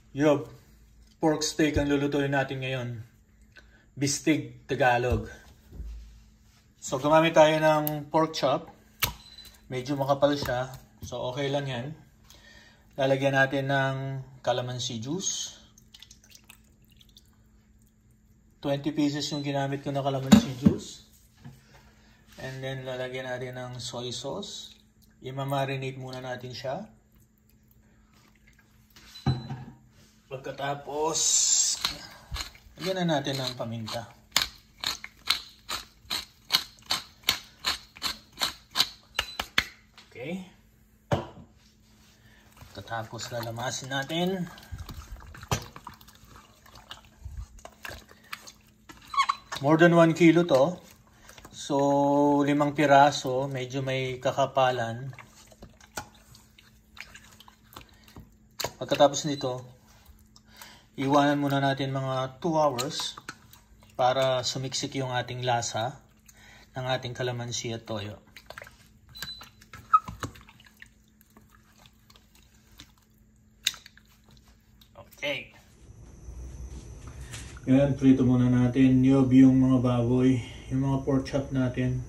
Yup, pork steak ang lulutuin natin ngayon. Bistig Tagalog. So gumamit tayo ng pork chop. Medyo makapal siya. So okay lang yan. Lalagyan natin ng calamansi juice. 20 pieces yung ginamit ko na calamansi juice. And then lalagyan natin ng soy sauce. I-marinate muna natin siya. Pagkatapos, lagyan na natin ng paminta. Okay. Pagkatapos lalamasin natin. More than 1 kilo to. So, 5 piraso. Medyo may kakapalan. Pagkatapos nito, iwanan muna natin mga 2 hours para sumiksik yung ating lasa ng ating kalamansi at toyo. Okay. Yan, prito muna natin yung mga baboy, yung mga pork chop natin.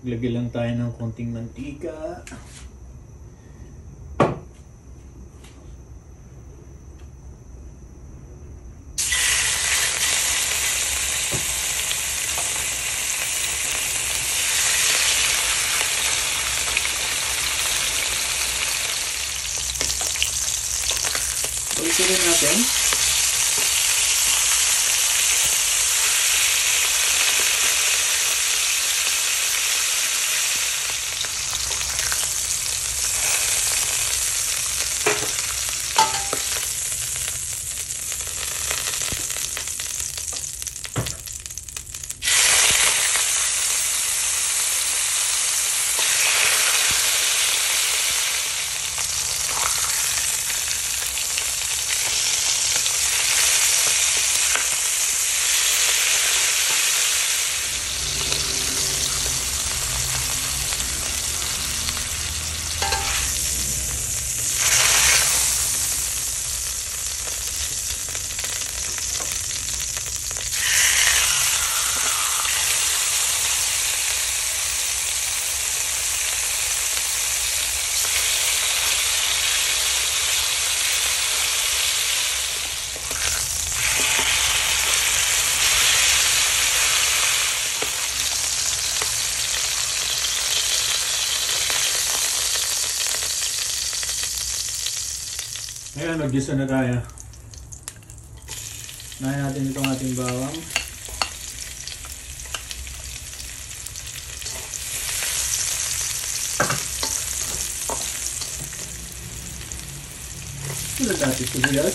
Lagyan lang tayo ng konting mantika. Ulitin natin. Ngayon, mag-gisa na tayo. Unahin natin itong ating bawang. Sulat natin sibuyas.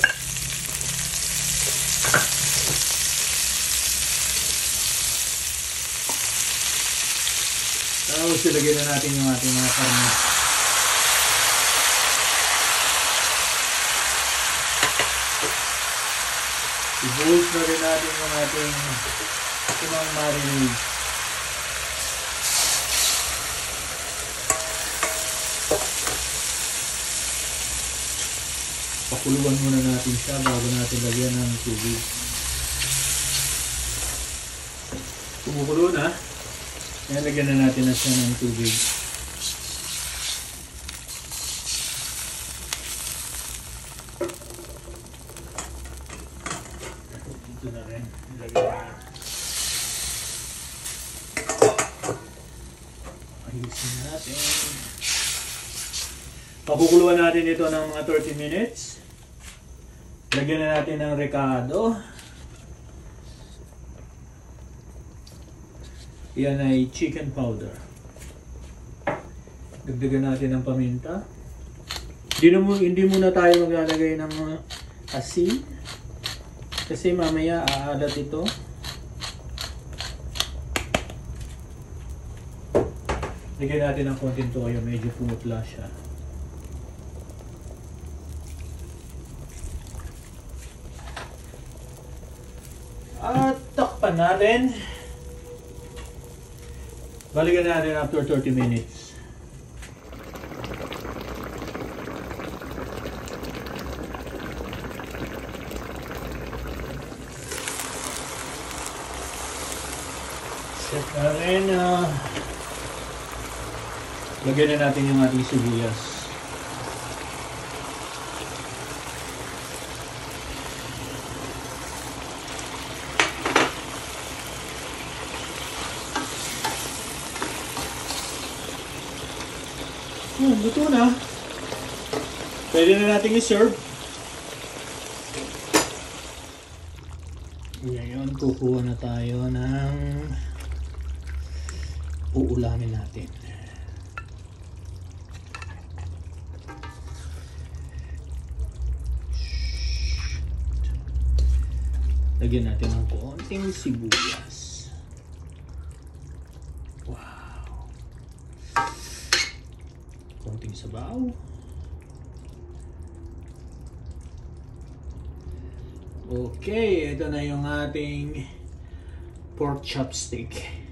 Tapos ilagay na natin yung ating mga karne. I-boils na rin natin yung ating sinang marinade. Pakuluan muna natin siya bago natin lagyan ng tubig. Kumukulo na. Kaya lagyan na natin na siya ng tubig. Ito na rin. Ilagay na. Ayusin natin. Pakukuluan natin ito ng mga 30 minutes. Lagyan na natin ng recado. Yan ay chicken powder. Dagdagan natin ng paminta. Hindi muna tayo maglalagay ng asin. Kasi mamaya aalat ito. Lagyan natin ng konting toyo. Medyo pumutla siya. At takpan natin. Balikan natin after 30 minutes. Set natin. Lagyan na natin yung ating sibuyas. Luto na. Pwede na natin i-serve. Ngayon, kukuha na tayo ng uulamin natin. Lagyan natin ng konting sibuyas. Wow. Konting sabaw. Okay, ito na yung ating pork chop steak.